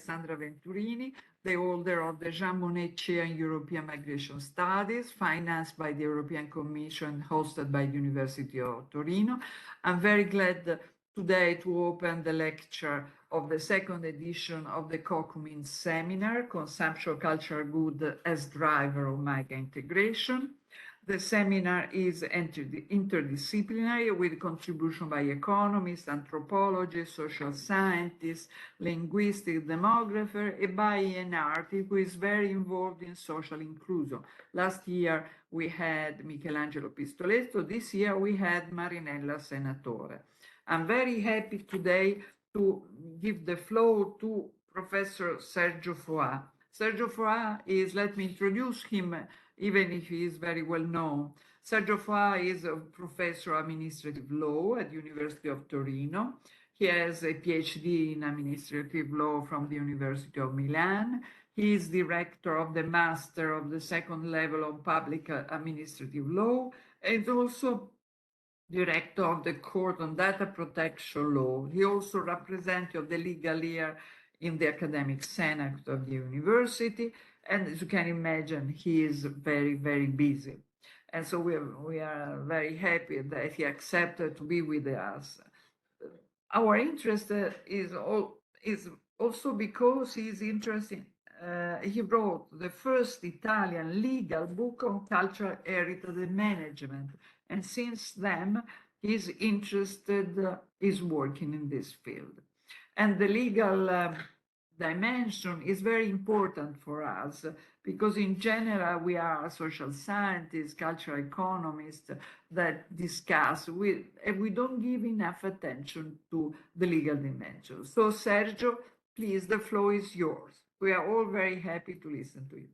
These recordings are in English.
Alessandra Venturini, the holder of the Jean Monnet Chair in European Migration Studies, financed by the European Commission, hosted by the University of Torino. I'm very glad today to open the lecture of the second edition of the Cocumint seminar, Consumption Cultural Good as Driver of Migrant Integration. The seminar is interdisciplinary with contribution by economists, anthropologists, social scientists, linguistic demographer, and by an artist who is very involved in social inclusion. Last year we had Michelangelo Pistoletto. This year we had Marinella Senatore. I'm very happy today to give the floor to Professor Sergio Foa. Sergio Foa is, let me introduce him, even if he is very well known. Sergio Foa is a professor of administrative law at the University of Torino. He has a PhD in administrative law from the University of Milan. He is director of the Master of the Second Level of Public Administrative Law and also director of the Court on Data Protection Law. He also represented the legal year in the Academic Senate of the university. And as you can imagine, he is very, very busy. And so we are very happy that he accepted to be with us. Our interest is also because he is interested. He wrote the first Italian legal book on cultural heritage management, and since then he's interested, is working in this field. And the legal dimension is very important for us because in general we are social scientists, cultural economists that discuss and we don't give enough attention to the legal dimension. So Sergio, please, the floor is yours. We are all very happy to listen to you.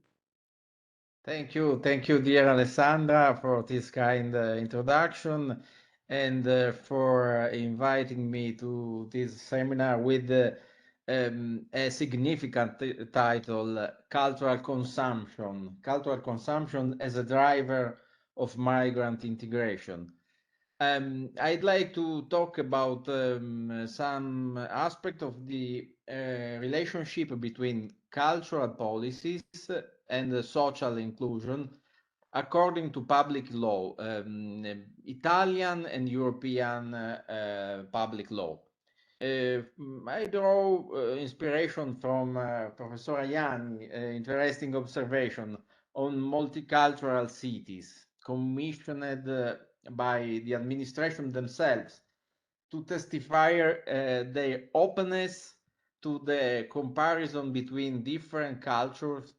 Thank you, dear Alessandra, for this kind introduction and for inviting me to this seminar with a significant title, Cultural Consumption as a Driver of Migrant Integration. I'd like to talk about some aspect of the relationship between cultural policies and social inclusion according to public law, Italian and European public law. I draw inspiration from Professor Ayani, interesting observation on multicultural cities commissioned by the administration themselves to testify their openness to the comparison between different cultures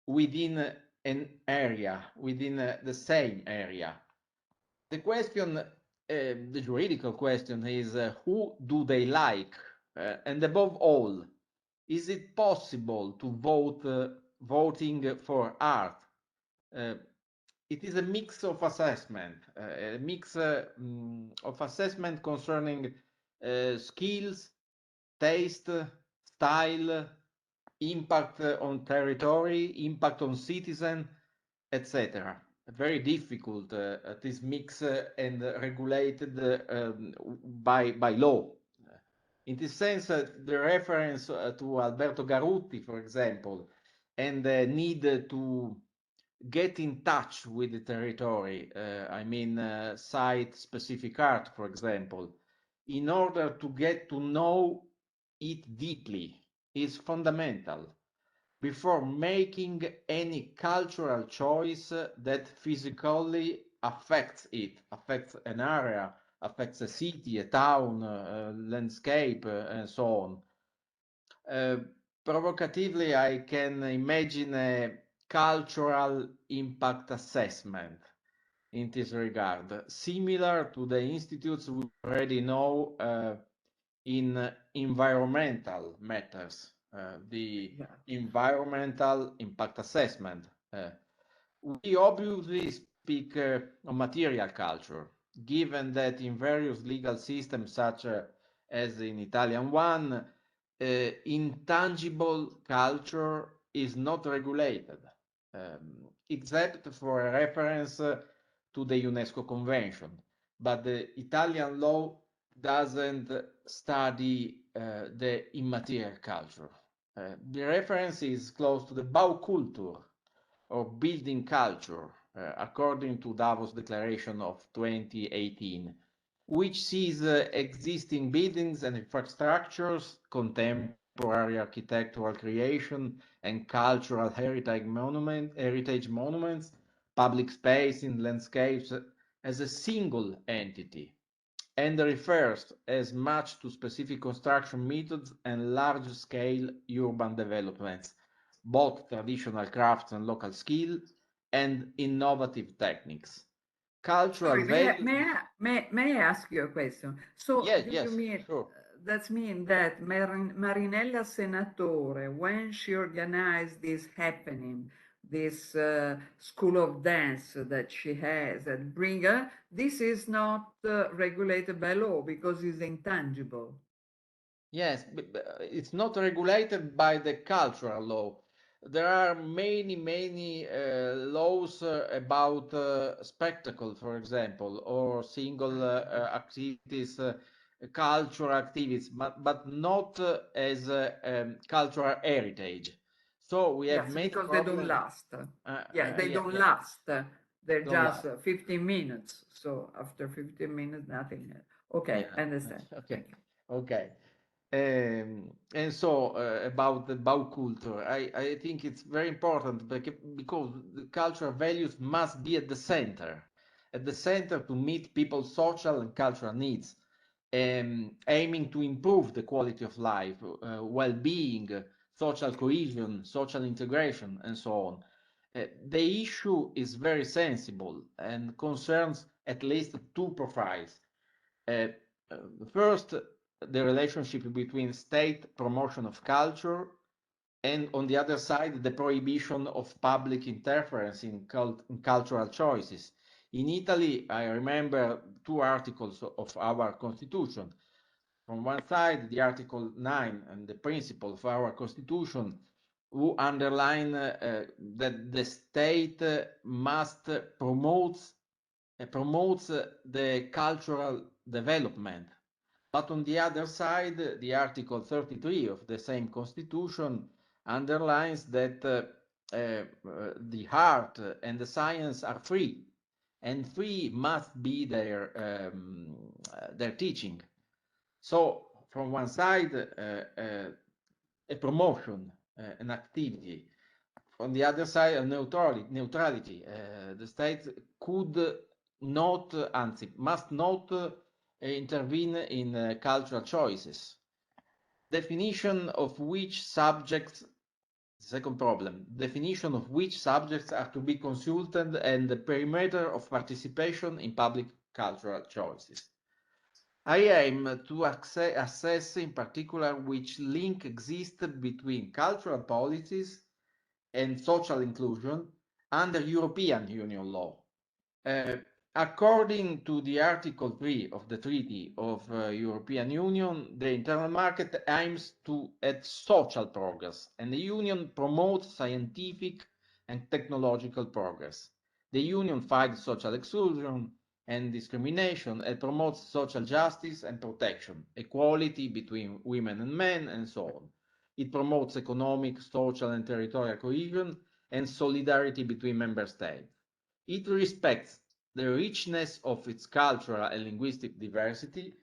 within an area, within the same area. The question, the juridical question is who do they like? And above all, is it possible to voting for art? It is a mix of assessment, of assessment concerning skills, taste, style, impact on territory, impact on citizen, etc. Very difficult, this mix and regulated by law. In this sense, the reference to Alberto Garutti, for example, and the need to get in touch with the territory, I mean site-specific art, for example, in order to get to know it deeply is fundamental before making any cultural choice that physically affects it, affects an area, affects a city, a town, landscape, and so on. Provocatively, I can imagine a cultural impact assessment in this regard, similar to the institutes we already know in environmental matters, the environmental impact assessment. We obviously speak on material culture, given that in various legal systems, such as in Italian one, intangible culture is not regulated, except for a reference to the UNESCO Convention. But the Italian law doesn't study the immaterial culture. The reference is close to the Baukultur, or building culture, according to Davos Declaration of 2018, which sees existing buildings and infrastructures, contemporary architectural creation, and cultural heritage monuments, public space in landscapes as a single entity, and refers as much to specific construction methods and large-scale urban developments, both traditional crafts and local skill, and innovative techniques. Cultural Sorry, values. may I ask you a question? So Yes, do you yes, mean sure. that mean that Marinella Senatore, when she organized this happening, this school of dance that she has and bring her, this is not regulated by law because it's intangible. Yes, it's not regulated by the cultural law. There are many laws about spectacle, for example, or single activities, cultural activities, but not as cultural heritage. So we have Yes, many because they don't problems. last. Yeah, they Yeah, don't yeah, last. They're don't just lie. 15 minutes. So after 15 minutes, nothing. Okay, Yeah. I understand. Okay. Thank you. Okay. And so about the Baukultur, I think it's very important because the cultural values must be at the center to meet people's social and cultural needs, aiming to improve the quality of life, well-being, social cohesion, social integration, and so on. The issue is very sensible and concerns at least two profiles. Uh, uh, First, the relationship between state promotion of culture and, on the other side, the prohibition of public interference in cultural choices. In Italy, I remember two articles of our constitution. From one side, the Article 9 and the principle of our constitution, who underline that the state must promotes the cultural development. But on the other side, the Article 33 of the same Constitution underlines that the art and the science are free, and free must be their teaching. So, from one side, a promotion, an activity, on the other side, neutrality. The state could not, anzi, must not intervene in cultural choices. Definition of which subjects, second problem, definition of which subjects are to be consulted and the perimeter of participation in public cultural choices. I aim to assess in particular which link exists between cultural policies and social inclusion under European Union law. Uh, According to the Article 3 of the Treaty of European Union, the internal market aims at social progress, and the Union promotes scientific and technological progress. The Union fights social exclusion and discrimination and promotes social justice and protection, equality between women and men, and so on. It promotes economic, social, and territorial cohesion and solidarity between member states. It respects the richness of its cultural and linguistic diversity,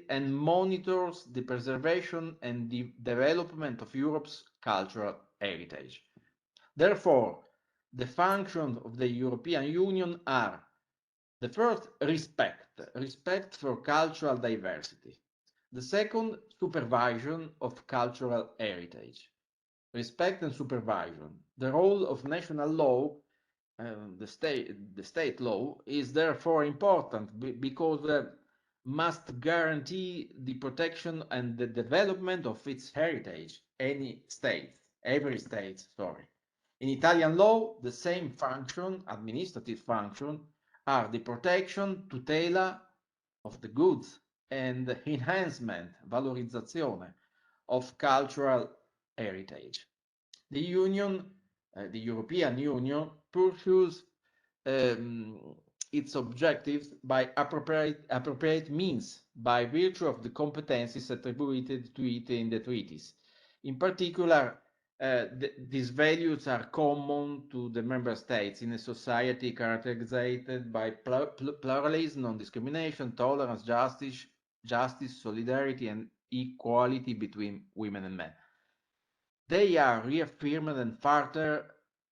and monitors the preservation and the development of Europe's cultural heritage. Therefore, the functions of the European Union are: the first, respect for cultural diversity; the second, supervision of cultural heritage. Respect and supervision. The role of national law, the state law, is therefore important because must guarantee the protection and the development of its heritage. Every state, sorry. In Italian law, the same function, administrative function, are the protection, tutela of the goods, and enhancement, valorizzazione, of cultural heritage. The Union, the European Union, pursues um, its objectives by appropriate means by virtue of the competencies attributed to it in the treaties. In particular, these values are common to the member states in a society characterized by pluralism, non-discrimination, tolerance, justice, solidarity, and equality between women and men. They are reaffirmed and further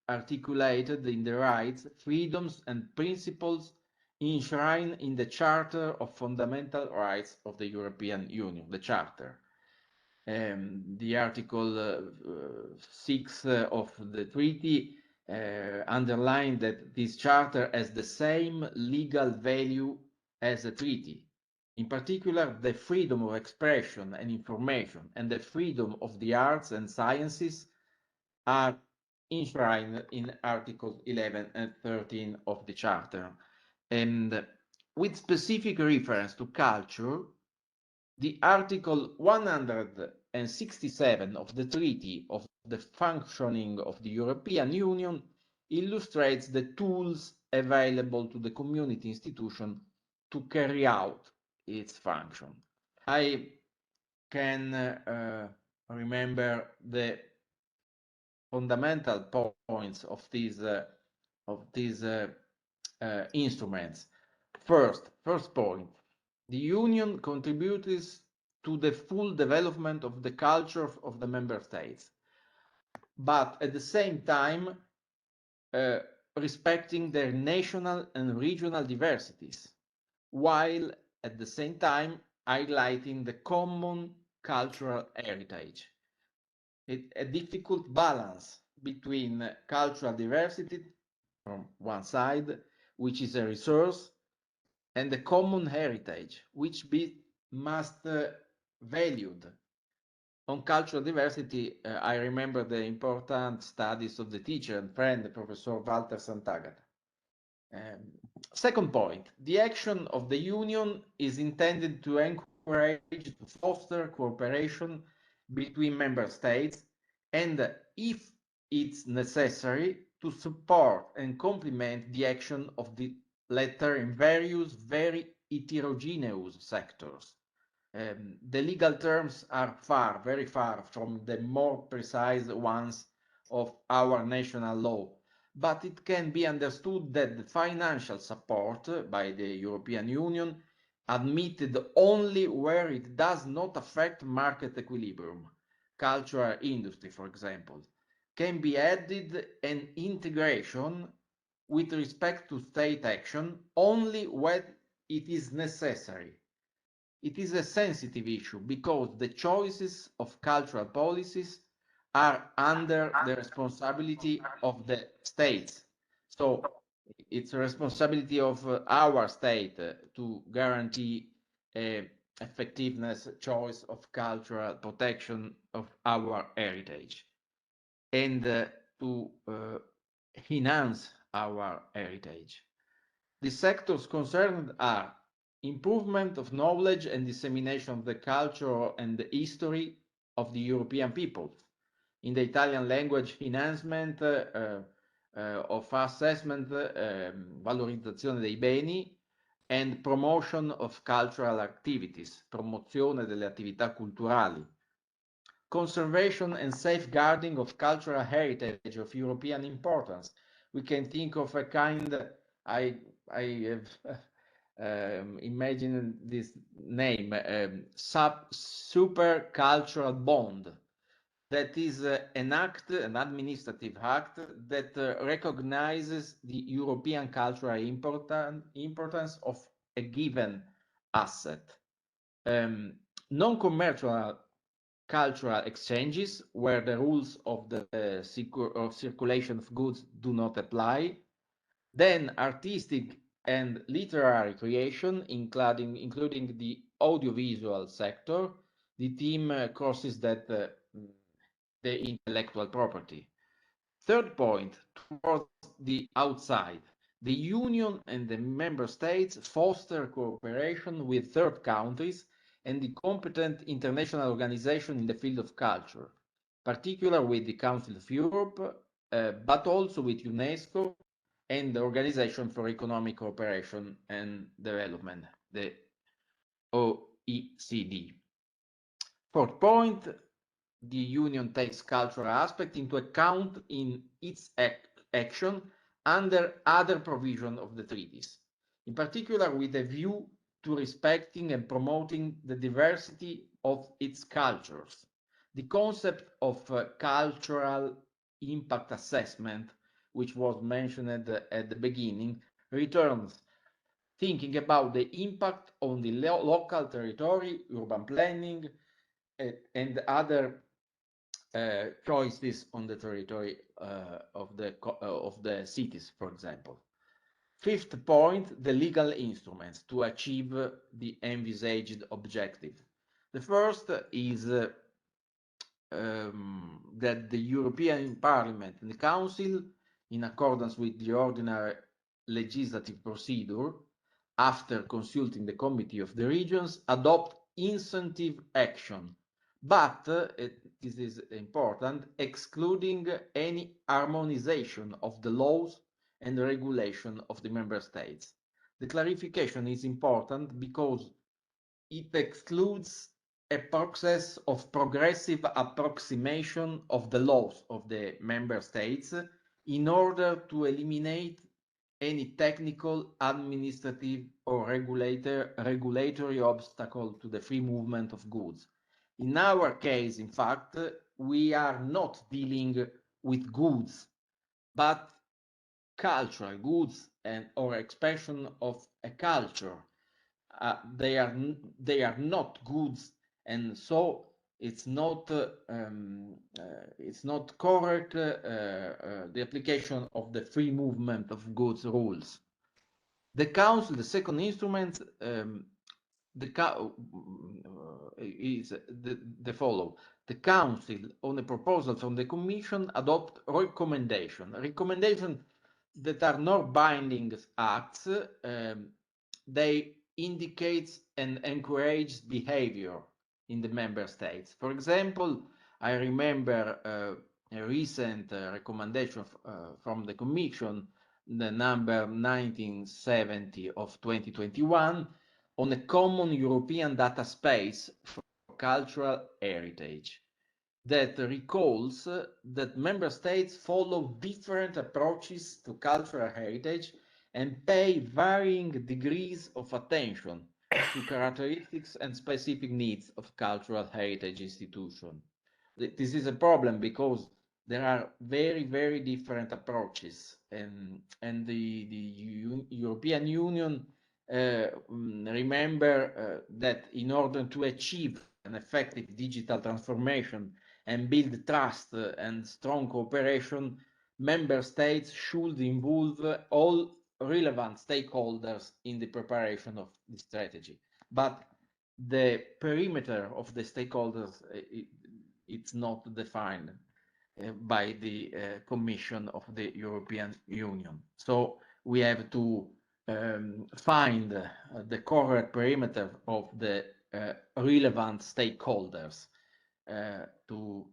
articulated in the rights, freedoms, and principles enshrined in the Charter of Fundamental Rights of the European Union, the Charter. The Article 6 of the treaty underlined that this charter has the same legal value as a treaty. In particular, the freedom of expression and information and the freedom of the arts and sciences are enshrined in Articles 11 and 13 of the Charter. And with specific reference to culture, the Article 167 of the Treaty of the Functioning of the European Union illustrates the tools available to the community institution to carry out its function. I can remember the fundamental points of these instruments. First point, the Union contributes to the full development of the culture of the member states, but at the same time respecting their national and regional diversities, while at the same time highlighting the common cultural heritage. A difficult balance between cultural diversity from one side, which is a resource, and the common heritage, which must valued. On cultural diversity, I remember the important studies of the teacher and friend, Professor Walter Santagata. Second point, the action of the Union is intended to encourage, to foster cooperation between member states, and if it's necessary, to support and complement the action of the latter in various very heterogeneous sectors. The legal terms are very far from the more precise ones of our national law, but it can be understood that the financial support by the European Union, admitted only where it does not affect market equilibrium, cultural industry, for example, can be added an integration with respect to state action only when it is necessary. It is a sensitive issue because the choices of cultural policies are under the responsibility of the states. So it's a responsibility of our state to guarantee effectiveness choice of cultural protection of our heritage and to enhance our heritage. The sectors concerned are improvement of knowledge and dissemination of the culture and the history of the European peoples. In the Italian language, enhancement of assessment, valorizzazione dei beni, and promotion of cultural activities, promozione delle attività culturali. Conservation and safeguarding of cultural heritage of European importance. We can think of a kind, I have imagined this name, super cultural bond. That is an act, an administrative act that recognizes the European cultural importance of a given asset. Non-commercial cultural exchanges where the rules of the circulation of goods do not apply. Then artistic and literary creation, including the audiovisual sector, the theme crosses that the intellectual property. Third point, towards the outside. The Union and the member states foster cooperation with third countries and the competent international organization in the field of culture, particularly with the Council of Europe, but also with UNESCO and the Organization for Economic Cooperation and Development, the OECD. Fourth point, the Union takes cultural aspect into account in its action under other provisions of the treaties, in particular with a view to respecting and promoting the diversity of its cultures. The concept of cultural impact assessment, which was mentioned at the beginning, returns thinking about the impact on the local territory, urban planning, and other choices on the territory of the cities, for example. Fifth point, the legal instruments to achieve the envisaged objective. The first is that the European Parliament and the Council, in accordance with the ordinary legislative procedure, after consulting the Committee of the Regions, adopt incentive action, but this is important, excluding any harmonization of the laws and the regulation of the member states. The clarification is important because it excludes a process of progressive approximation of the laws of the member states in order to eliminate any technical, administrative, or regulatory obstacle to the free movement of goods. In our case, in fact, we are not dealing with goods, but cultural goods or expression of a culture. They are not goods, and so it's not correct the application of the free movement of goods rules. The council, the second instrument, is the follow. The council, on a proposal from the commission, adopt recommendation that are not binding acts. They indicate and encourage behavior in the member states. For example, I remember a recent recommendation from the commission, the number 1970 of 2021, on a common European data space for cultural heritage, that recalls that member states follow different approaches to cultural heritage and pay varying degrees of attention to characteristics and specific needs of cultural heritage institutions. This is a problem because there are very, very different approaches, and the European Union remember that in order to achieve an effective digital transformation and build trust and strong cooperation, member states should involve all relevant stakeholders in the preparation of the strategy. But the perimeter of the stakeholders, it's not defined by the Commission of the European Union. So we have to find the correct perimeter of the relevant stakeholders to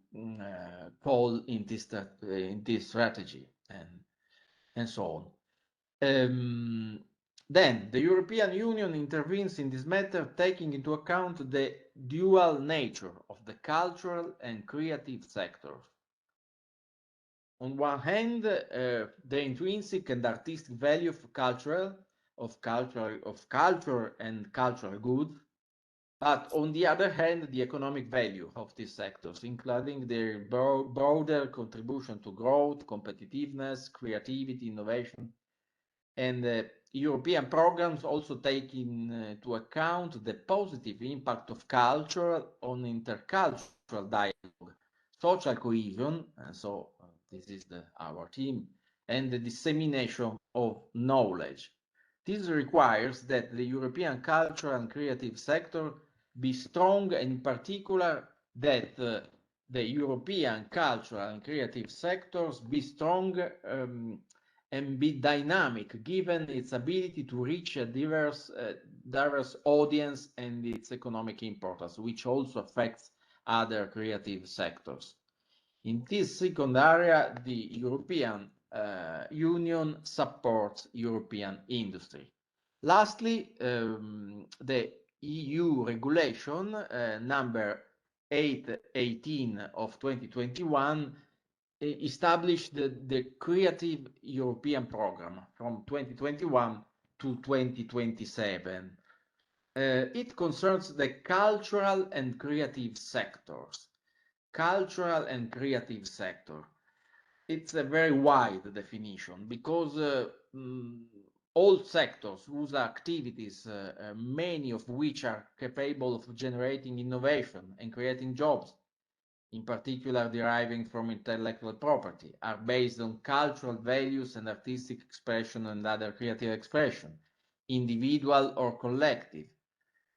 call in this strategy and so on. Then the European Union intervenes in this matter, taking into account the dual nature of the cultural and creative sectors. On one hand, the intrinsic and artistic value of culture and cultural goods, but on the other hand, the economic value of these sectors, including their broader contribution to growth, competitiveness, creativity, innovation. And European programs also take into account the positive impact of culture on intercultural dialogue, social cohesion, and so this is our team, and the dissemination of knowledge. This requires that the European cultural and creative sector be strong, and in particular that the European cultural and creative sectors be strong and be dynamic, given its ability to reach a diverse audience and its economic importance, which also affects other creative sectors. In this second area, the European Union supports European industry. Lastly, the EU regulation number 8/18 of 2021 established the Creative European Program from 2021 to 2027. It concerns the cultural and creative sectors. Cultural and creative sector. It's a very wide definition because all sectors whose activities, many of which are capable of generating innovation and creating jobs, in particular deriving from intellectual property, are based on cultural values and artistic expression and other creative expression, individual or collective,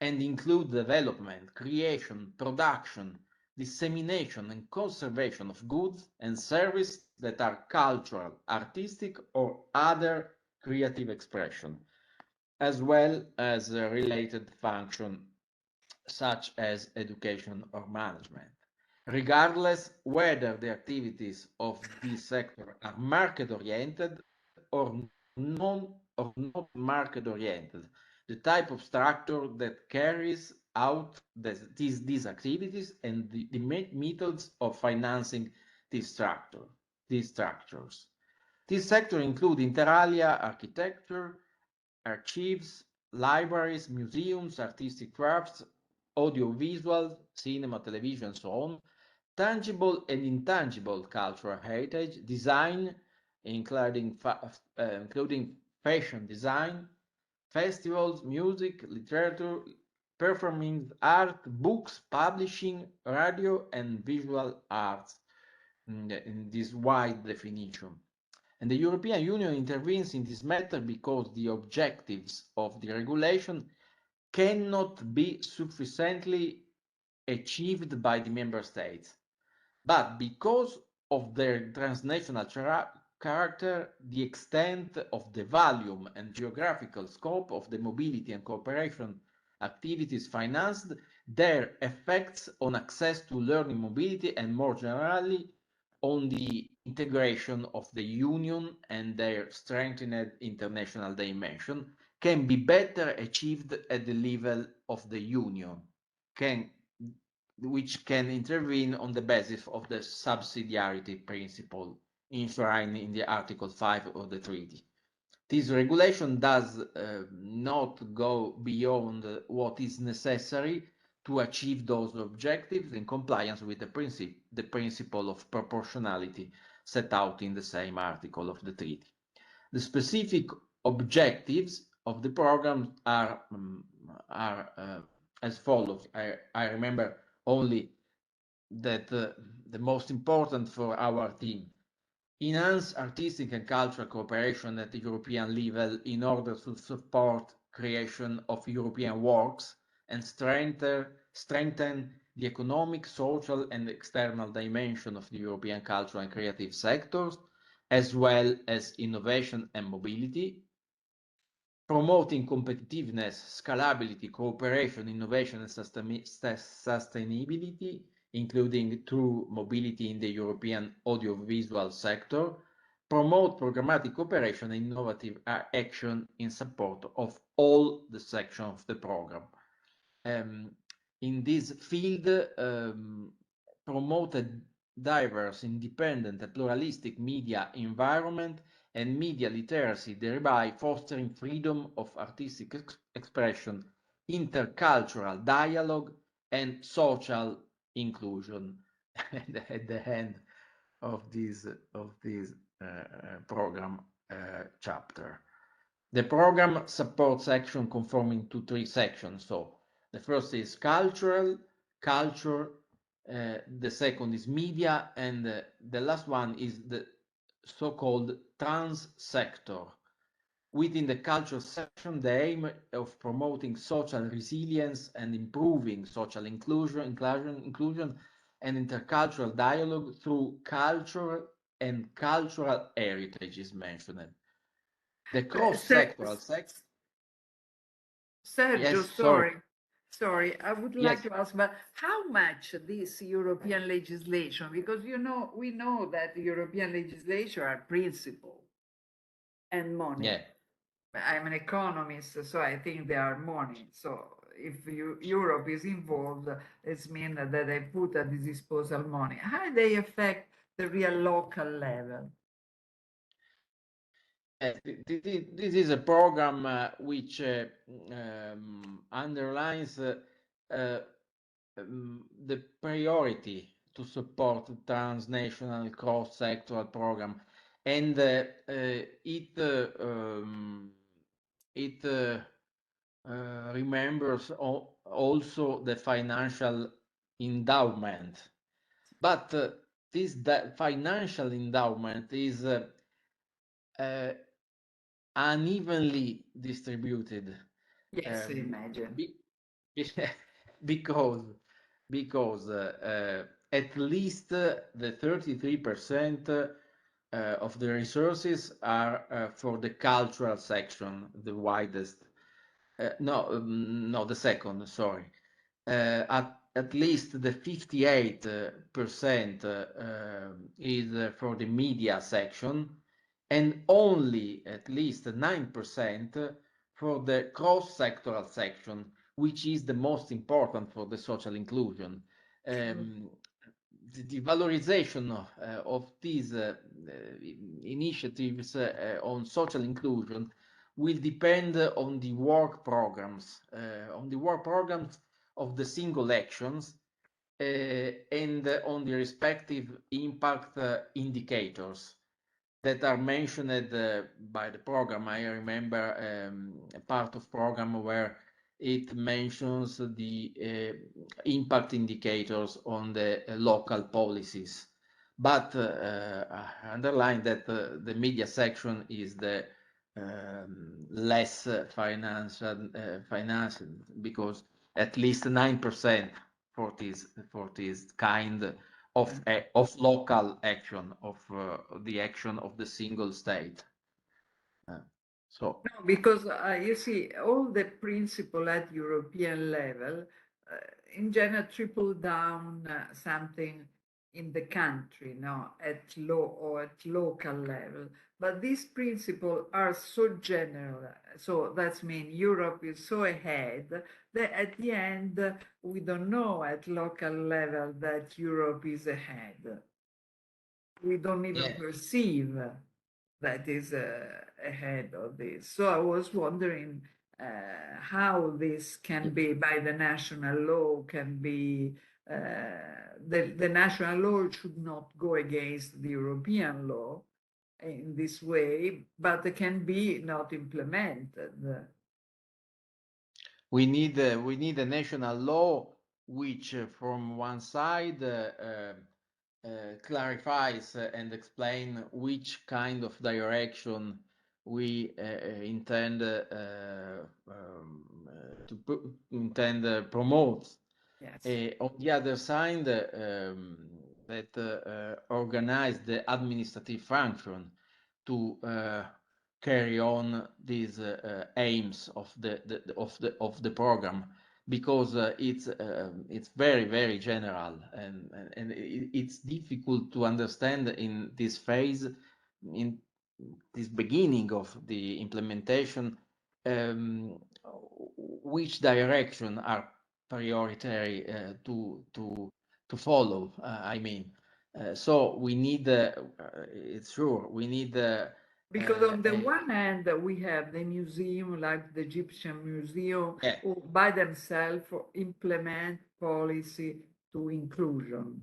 and include development, creation, production, dissemination, and conservation of goods and services that are cultural, artistic, or other creative expression, as well as related function such as education or management, regardless whether the activities of this sector are market-oriented or not market-oriented. The type of structure that carries out these activities and the methods of financing these structures. This sector include inter alia architecture, archives, libraries, museums, artistic crafts, audiovisual, cinema, television, so on, tangible and intangible cultural heritage, design, including fashion design, festivals, music, literature, performing art, books, publishing, radio, and visual arts in this wide definition. And the European Union intervenes in this matter because the objectives of the regulation cannot be sufficiently achieved by the member states. But because of their transnational character, the extent of the volume and geographical scope of the mobility and cooperation activities financed, their effects on access to learning mobility, and more generally on the integration of the Union and their strengthened international dimension, can be better achieved at the level of the Union, which can intervene on the basis of the subsidiarity principle enshrined in the Article 5 of the treaty. This regulation does not go beyond what is necessary to achieve those objectives in compliance with the principle of proportionality set out in the same article of the treaty. The specific objectives of the program are as follows. I remember only that the most important for our team: enhance artistic and cultural cooperation at the European level in order to support creation of European works and strengthen the economic, social, and external dimension of the European cultural and creative sectors, as well as innovation and mobility, promoting competitiveness, scalability, cooperation, innovation, and sustainability, including through mobility in the European audiovisual sector, promote programmatic cooperation and innovative action in support of all the sections of the program. In this field, promote a diverse, independent, and pluralistic media environment and media literacy, thereby fostering freedom of artistic expression, intercultural dialogue, and social inclusion. At the end of this program chapter, the program supports action conforming to three sections. So the first is culture, the second is media, and the last one is the so-called trans sector. Within the culture section, the aim of promoting social resilience and improving social inclusion and intercultural dialogue through culture and cultural heritage is mentioned. The cross-sectoral Sergio, yes, sorry, I would like yes, to ask, but how much this European legislation, because we know that the European legislation are principle and money. yeah, I'm an economist, so I think they are money. So if Europe is involved, it means that they put at the disposal money. How they affect the real local level? Yes, this is a program which underlines uh, the priority to support transnational cross-sectoral program, and it remembers also the financial endowment, but this financial endowment is uh, unevenly distributed. Yes, um, imagine. be- because at least the 33% of the resources are for the cultural section, the widest. No, the second, sorry. At least the 58% is for the media section, and only at least 9% for the cross-sectoral section, which is the most important for the social inclusion. The valorization of these initiatives on social inclusion will depend on the work programs, of the single actions, and on the respective impact indicators that are mentioned by the program. I remember a part of program where it mentions the impact indicators on the local policies. But I underline that the media section is the less financial, because at least 9% for this kind of local action, of the action of the single state. So No, because you see, all the principle at European level, in general, triple down something in the country, no, at low or at local level. But these principles are so general. So that's mean Europe is so ahead that at the end, we don't know at local level that Europe is ahead. We don't even yeah, perceive that is ahead of this. So I was wondering how this can be by the national law, can be the national law should not go against the European law in this way, but it can be not implemented. we need a national law which, from one side, clarifies and explain which kind of direction we intend to promote. Yes. On the other side, that organize the administrative function to carry on these aims of the program, because it's very general, and it's difficult to understand in this phase, in this beginning of the implementation, um, which direction are prioritary to follow. I mean, so we need. It's sure we need. Because on the A, one hand, we have the museum, like the Egyptian Museum, yeah, who by themselves implement policy to inclusion.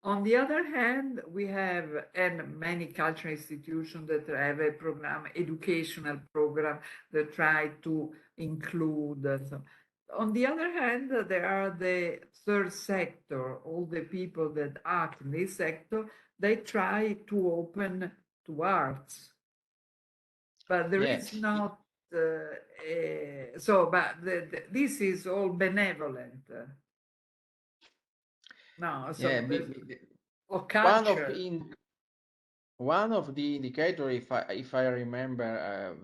On the other hand, we have and many cultural institutions that have a program, educational program that try to include. On the other hand, there are the third sector, all the people that act in this sector, they try to open to arts, but there yeah, is not. So, but this is all benevolent. No, yeah. so or One of culture. in One of the indicator, if I remember,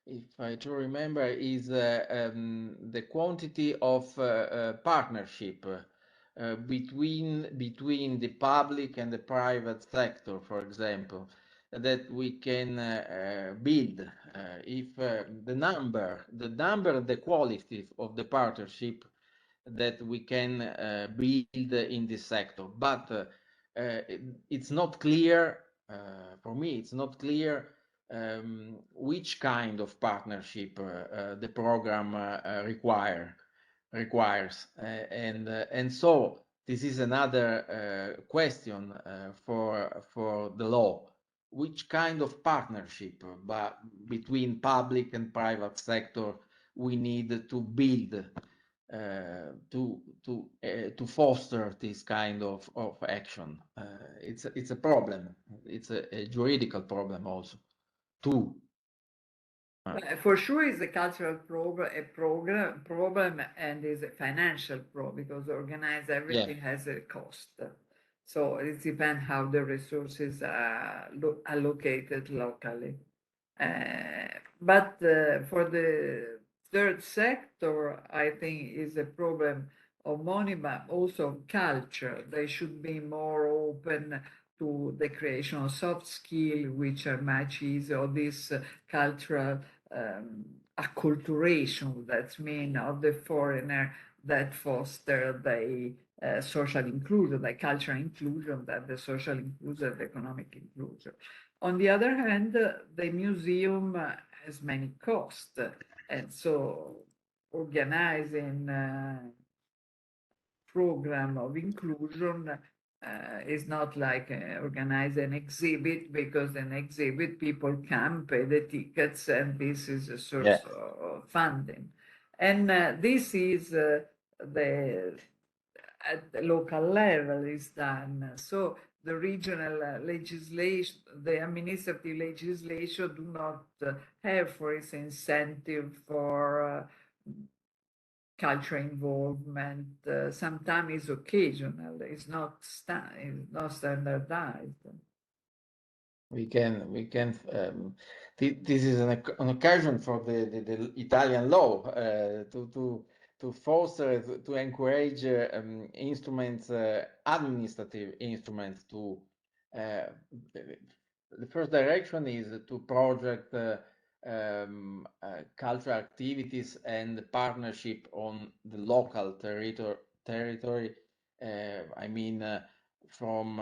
if I do remember, is the quantity of partnership between the public and the private sector, for example. that we can build if the number, the quality of the partnership that we can build in this sector. But it's not clear, for me, it's not clear which kind of partnership the program requires. And so this is another question for the law. Which kind of partnership between public and private sector we need to build to foster this kind of action? It's a problem. It's a juridical problem also too. For sure, it's a cultural problem, and is a financial problem because organize everything has a cost. So it depends how the resources are allocated locally. But for the third sector, I think is a problem of money, but also of culture. They should be more open to the creation of soft skills, which are much easier, or this cultural acculturation, that mean of the foreigner, that foster the social inclusion, the cultural inclusion, that the social inclusion, the economic inclusion. On the other hand, the museum has many costs, and so organizing program of inclusion is not like organize an exhibit, because an exhibit people can pay the tickets, and this is a source of funding. And this is the at the local level is done. So the regional legislation, the administrative legislation do not have, for instance, incentive for cultural involvement. Sometimes it's occasional. It's not standardized. We can this is an occasion for the Italian law to foster, to encourage instruments, administrative instruments to the first direction is to project cultural activities and partnership on the local territory. I mean, from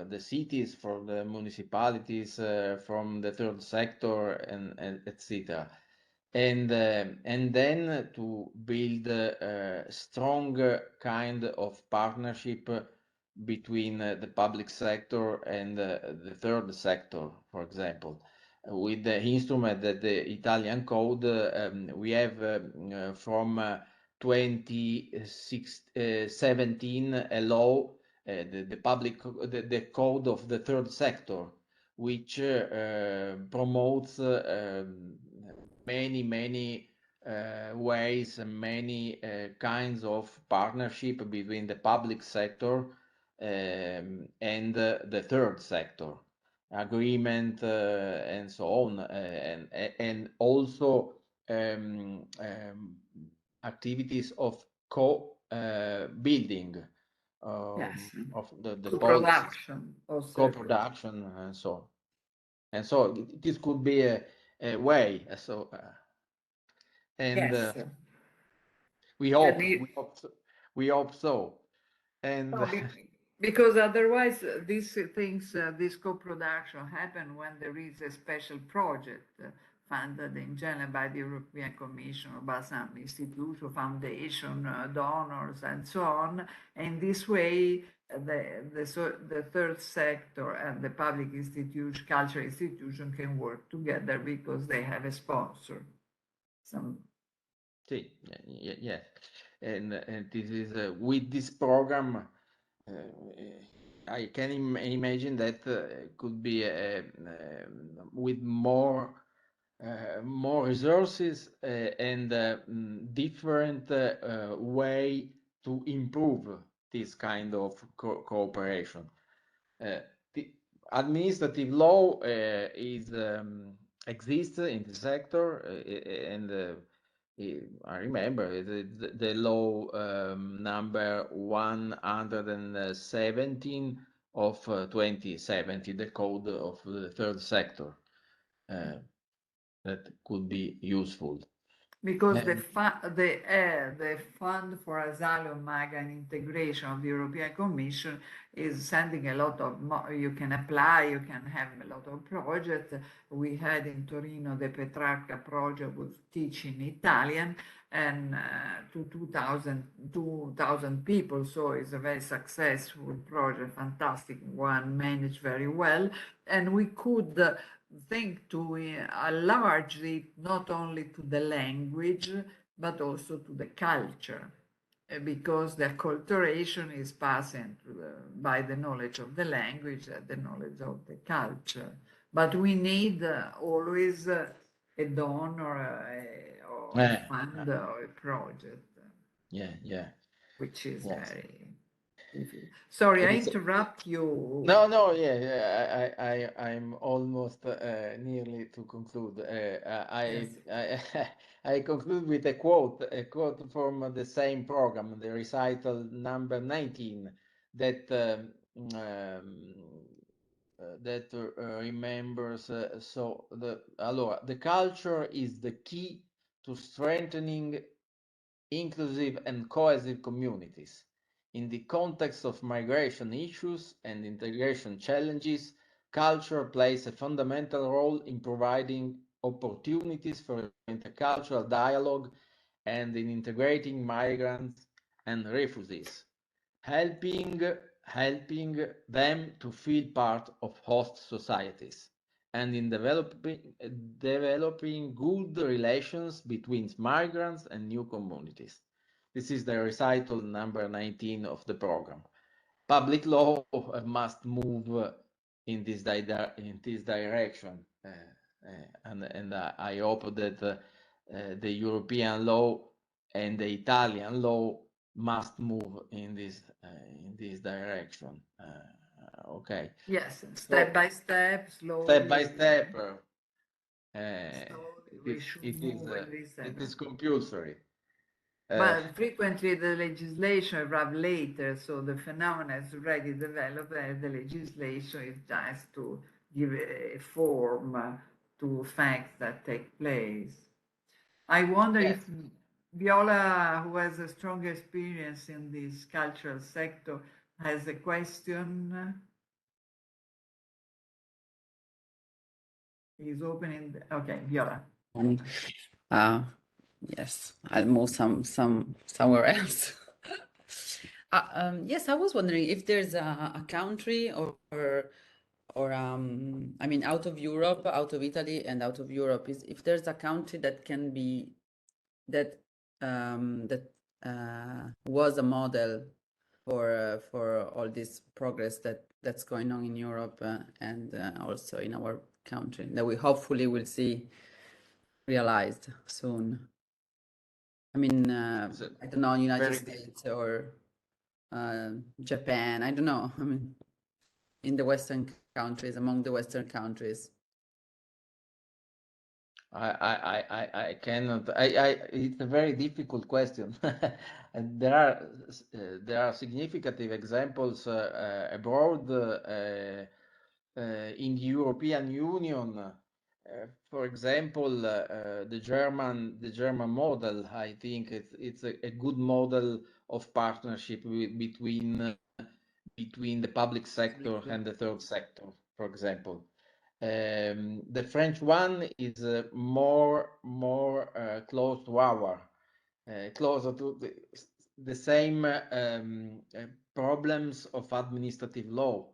the cities, from the municipalities, from the third sector, and etc. And then to build a strong kind of partnership between the public sector and the third sector, for example. With the instrument that the Italian code, we have from 2017 a law, the code of the third sector, which promotes many ways and many kinds of partnership between the public sector and the third sector, agreement and so on, and also activities of building Yes, of the policies, co-production also. co-production, and so on. And so this could be a way. So and Yes. we hope we hope so. And No, because otherwise these things, this co-production happen when there is a special project funded in general by the European Commission or by some institution, foundation, donors, and so on. And this way, the third sector and the public institution, cultural institution can work together because they have a sponsor. yeah. And this is with this program, I can imagine that could be with more resources and different way to improve this kind of cooperation. The administrative law is exists in the sector, and I remember the law number 117 of 2070, the code of the third sector. That could be useful. Because the Fund for Asylum, Migrant Integration of the European Commission is sending a lot of, you can apply, you can have a lot of projects. We had in Torino the Petrarca project with teaching Italian and to 2,000 people. So it's a very successful project, fantastic one, managed very well. And we could think to enlarge it not only to the language but also to the culture, because the acculturation is passing by the knowledge of the language and the knowledge of the culture. But we need always a donor or a fund or a project. Yeah. Which is Yes. very difficult. Sorry, I interrupt you. No, I'm almost nearly to conclude. Yes. I conclude with a quote from the same program, the recital number 19, that remembers. The culture is the key to strengthening inclusive and cohesive communities. In the context of migration issues and integration challenges, culture plays a fundamental role in providing opportunities for intercultural dialogue and in integrating migrants and refugees, helping them to feel part of host societies and in developing good relations between migrants and new communities. This is the recital number 19 of the program. Public law must move in this direction, and I hope that the European law and the Italian law must move in this direction. Okay. Yes, step by step, slowly. Step by step. We should move in this It is compulsory. But frequently the legislation arrives later, so the phenomenon is already developed and the legislation is just to give a form to facts that take place. I wonder Yes. if Viola, who has a strong experience in this cultural sector, has a question. He's opening. Okay, Viola. Yes, I'll move somewhere else. Yes, I was wondering if there's a country I mean, out of Europe, out of Italy, and out of Europe, if there's a country that can be that was a model for all this progress that's going on in Europe and also in our country that we hopefully will see realized soon. I mean, I don't know, United States or Japan. I don't know. I mean, in the Western countries, among the Western countries. I cannot. It's a very difficult question. And there are significant examples abroad in the European Union. For example, the German model. I think it's a good model of partnership between the public sector and the third sector. For example. The French one is more close to our, closer to the same problems of administrative law.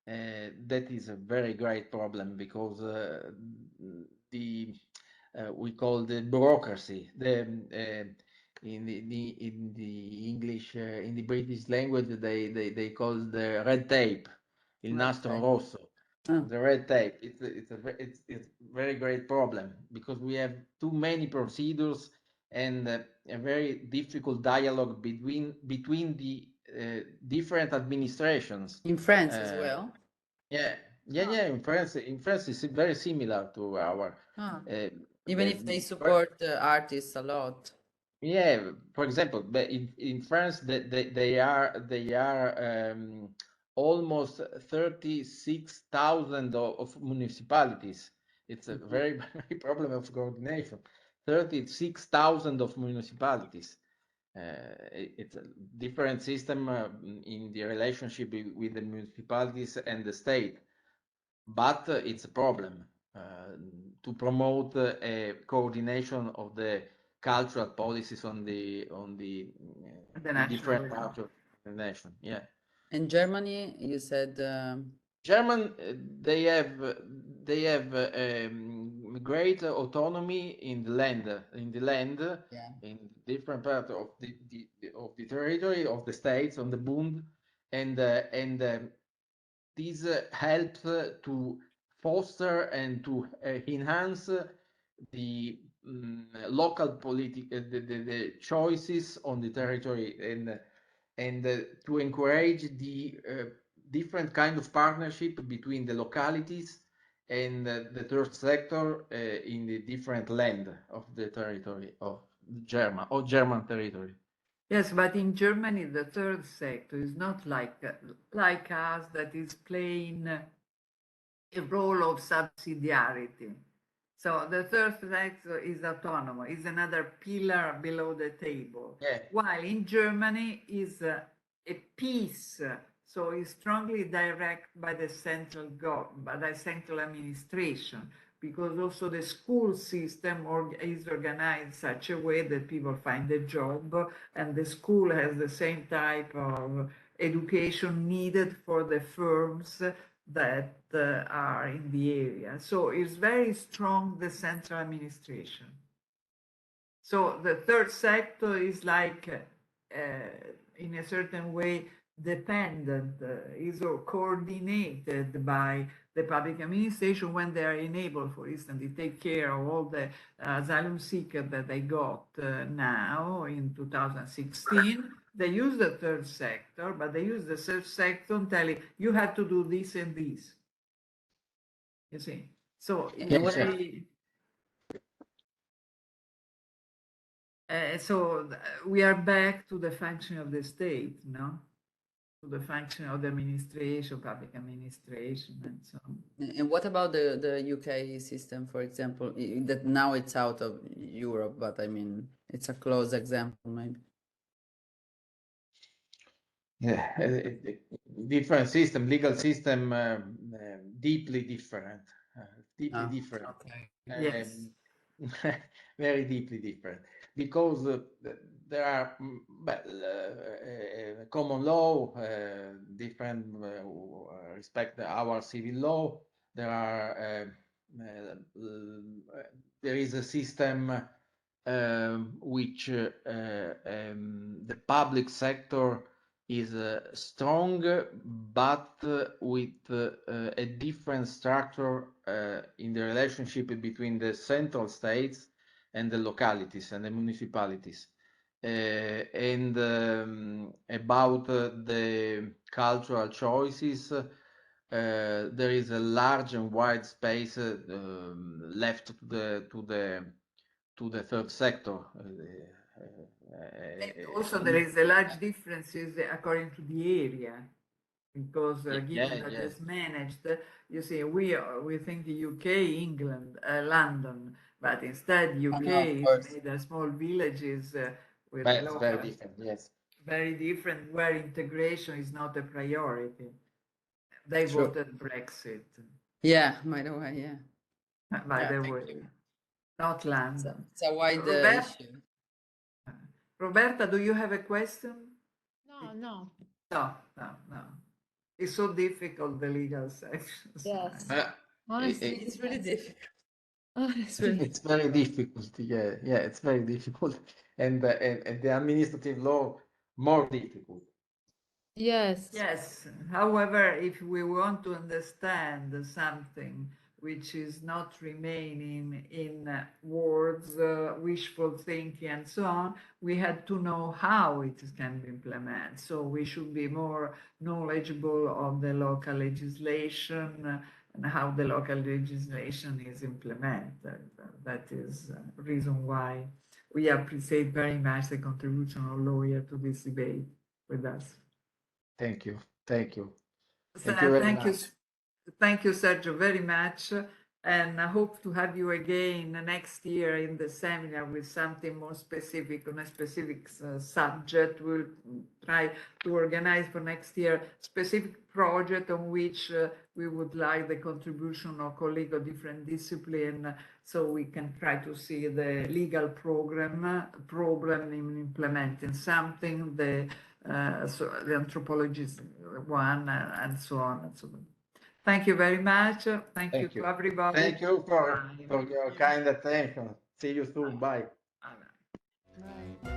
That is a very great problem because we call the bureaucracy in the English in the British language they call the red tape, il nastro rosso. The red tape. It's a very great problem because we have too many procedures and a very difficult dialogue between the different administrations. In France as well. Yeah. In France, it's very similar to our. Even if they support artists a lot. Yeah, for example, in France, they are almost 36,000 of municipalities. It's a very, very problem of coordination. 36,000 of municipalities. It's a different system in the relationship with the municipalities and the state, but it's a problem to promote a coordination of the cultural policies on the different national parts of the nation. Yeah. In Germany, you said German, they have great autonomy in the land, yeah. in different part of the territory of the states on the Bund, and this helps to foster and to enhance the local the choices on the territory, and to encourage the different kind of partnership between the localities and the third sector in the different land of the territory of German territory. Yes, but in Germany, the third sector is not like us, that is playing a role of subsidiarity. So the third sector is autonomous, is another pillar below the table. Yeah. While in Germany is a piece, so it's strongly directed by the central government, by the central administration, because also the school system is organized in such a way that people find a job, and the school has the same type of education needed for the firms that are in the area. So it's very strong, the central administration. So the third sector is like, in a certain way, dependent, is coordinated by the public administration when they are enabled, for instance, to take care of all the asylum seekers that they got now in 2016. They use the third sector, but they use the third sector telling you have to do this and this. You see, so in a way, we are back to the function of the state, no? To the function of the administration, public administration, and so on. And what about the UK system, for example, that now it's out of Europe, but I mean, it's a close example, maybe. Yeah, different system, legal system, deeply different, different. Okay. Yes. Very deeply different, because there are common law, different respect our civil law. There are there is a system which the public sector is strong, but with a different structure in the relationship between the central states and the localities and the municipalities. And about the cultural choices, there is a large and wide space left to the third sector. Also, there is a large differences according to the area, because given that it's managed, you see, we think the UK, England, London, but instead UK is made of small villages with local, very different, yes. Very different, where integration is not a priority. They voted Brexit. Yeah, by the way, yeah. By the way, not London. It's a wide issue. Roberta, do you have a question? No. No. It's so difficult, the legal section. Yes. Honestly, it's really difficult. It's very difficult. Yeah, it's very difficult, and the administrative law more difficult. Yes. However, if we want to understand something which is not remaining in words, wishful thinking, and so on, we had to know how it can be implemented. So we should be more knowledgeable of the local legislation and how the local legislation is implemented. That is the reason why we appreciate very much the contribution of lawyer to this debate with us. Thank you. Thank you very Thank you, much. thank you, Sergio, very much. And I hope to have you again next year in the seminar with something more specific on a specific subject. We'll try to organize for next year specific project on which we would like the contribution of colleagues of different discipline, so we can try to see the legal problem in implementing something, so the anthropologist one, and so on and so on. Thank you very much. Thank you to everybody. Thank you for Bye. your kind attention. See you soon. Bye. Bye. Bye.